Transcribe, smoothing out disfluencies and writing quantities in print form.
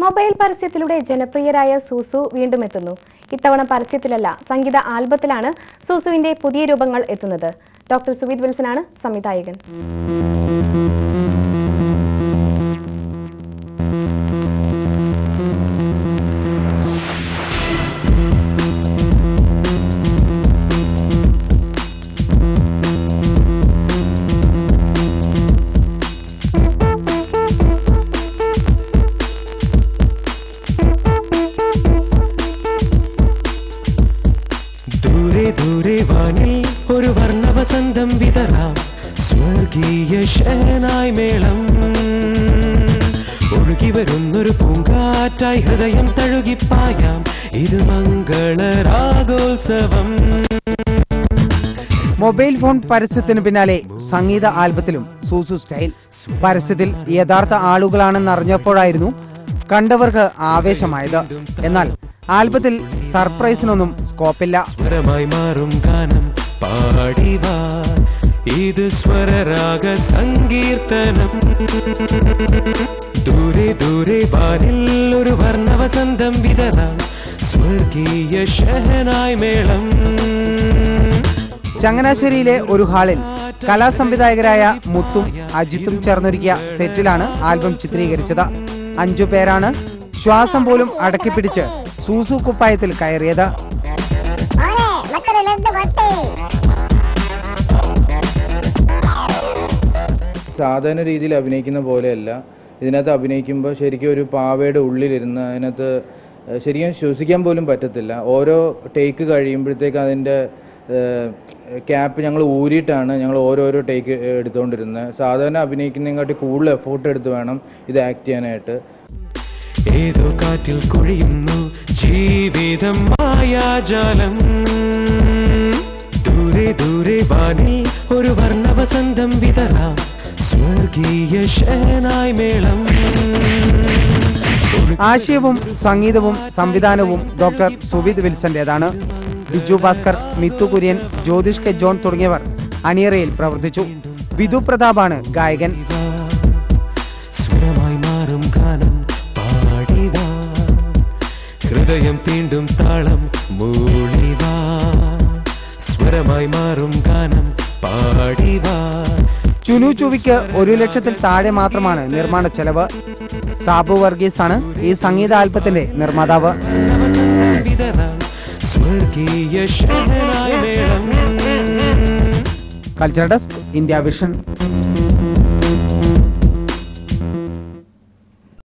Mobile പരസ്യത്തിലൂടെ ജനപ്രിയരായ സൂസു വീണ്ടും എത്തുന്നു. ഇത്തവണ പരസ്യത്തിലല്ല, സംഗീത ആൽബത്തിലാണ് സൂസുവിന്റെ പുതിയ രൂപങ്ങൾ എത്തുന്നത്. ഡോക്ടർ സുവിത് വിൽസനാണ് സംവിധായകൻ. ദൂരെ ദൂരെ വാനിൽ ഒരു വർണ്ണവസന്തം വിതറാം, സ്വർഗീയ ശഹനായി മേളം ഒഴുകി വരുന്നൊരു പൂങ്കാറ്റായി ഹൃദയം തഴുകിപ്പായാം, ഇത് മംഗളരാഗോത്സവം. മൊബൈൽ ഫോൺ പരസ്യത്തിന് പിന്നാലെ സംഗീത ആൽബത്തിലും സൂസു സ്റ്റൈൽ. പരസ്യത്തിൽ യഥാർത്ഥ ആളുകളാണെന്നറിഞ്ഞപ്പോഴായിരുന്നു കണ്ടവർക്ക് ആവേശമായത്. എന്നാൽ ആൽബത്തിൽ സർപ്രൈസിനൊന്നും സ്കോപ്പില്ല. സ്വരമായി മാറും ഗാനം പാടിവാ, ഇത് സ്വരരാഗ സങ്കീർത്തനം. ദൂരെ ദൂരെ വാനിൽ ഒരു വർണ്ണവസന്തം വിതറാം, സ്വർഗീയ ശഹനായി മേളം. ചങ്ങനാശ്ശേരിയിലെ ഒരു ഹാളിൽ കലാസംവിധായകരായ മുത്തും അജിത്തും ചേർന്നൊരുക്കിയ സെറ്റിലാണ് ആൽബം ചിത്രീകരിച്ചത്. 5 പേരാണ് ശ്വാസം പോലും അടക്കിപ്പിടിച്ച് സൂസു കുപ്പായത്തിൽ കയറിയത്. സാധാരണ രീതിയിൽ അഭിനയിക്കുന്ന പോലെയല്ല. ഇതിനകത്ത് അഭിനയിക്കുമ്പോൾ ശരിക്കും ഒരു പാവയുടെ ഉള്ളിലിരുന്ന് അതിനകത്ത് ശരിക്കും ശ്വസിക്കാൻ പോലും പറ്റത്തില്ല. ഓരോ ടേക്ക് കഴിയുമ്പോഴത്തേക്ക് അതിൻ്റെ ക്യാപ്പ് ഞങ്ങൾ ഊരിയിട്ടാണ് ഞങ്ങൾ ഓരോരോ ടേക്ക് എടുത്തുകൊണ്ടിരുന്നത്. സാധാരണ അഭിനയിക്കുന്നതിനെക്കാട്ടി കൂടുതൽ എഫോർട്ട് എടുത്ത് വേണം ഇത് ആക്ട് ചെയ്യാനായിട്ട്. ഏതോ കാറ്റിൽ കൊഴിയുന്നു ജീവിതം മായാജാലം, ദൂരെ ദൂരെ വാനിൽ ഒരു വർണ്ണവസന്തം വിതറാം, സ്വർഗീയ ശഹനായി മേളം. ആശയവും സംഗീതവും സംവിധാനവും ഡോക്ടർ സുവിത് വിൽസന്റേതാണ്. ബിജു ഭാസ്കർ, മിത്തു കുര്യൻ, ജ്യോതിഷ് കെ ജോൺ തുടങ്ങിയവർ അണിയറയിൽ പ്രവർത്തിച്ചു. വിധു പ്രതാപാണ് ഗായകൻ. സ്വരമായി മാറും ഗാനം പാടിവാ, ഹൃദയം തീണ്ടും താളം മൂളിവാ. സ്വരമായി മാറും ഗാനം പാടിവാ. ചുനു ചുവിക്ക് 1 ലക്ഷത്തിൽ താഴെ മാത്രമാണ് നിർമ്മാണ ചെലവ്. സാബു വർഗീസ് ആണ് ഈ സംഗീത ആൽബത്തിന്റെ നിർമ്മാതാവ്. Culture desk, India vision.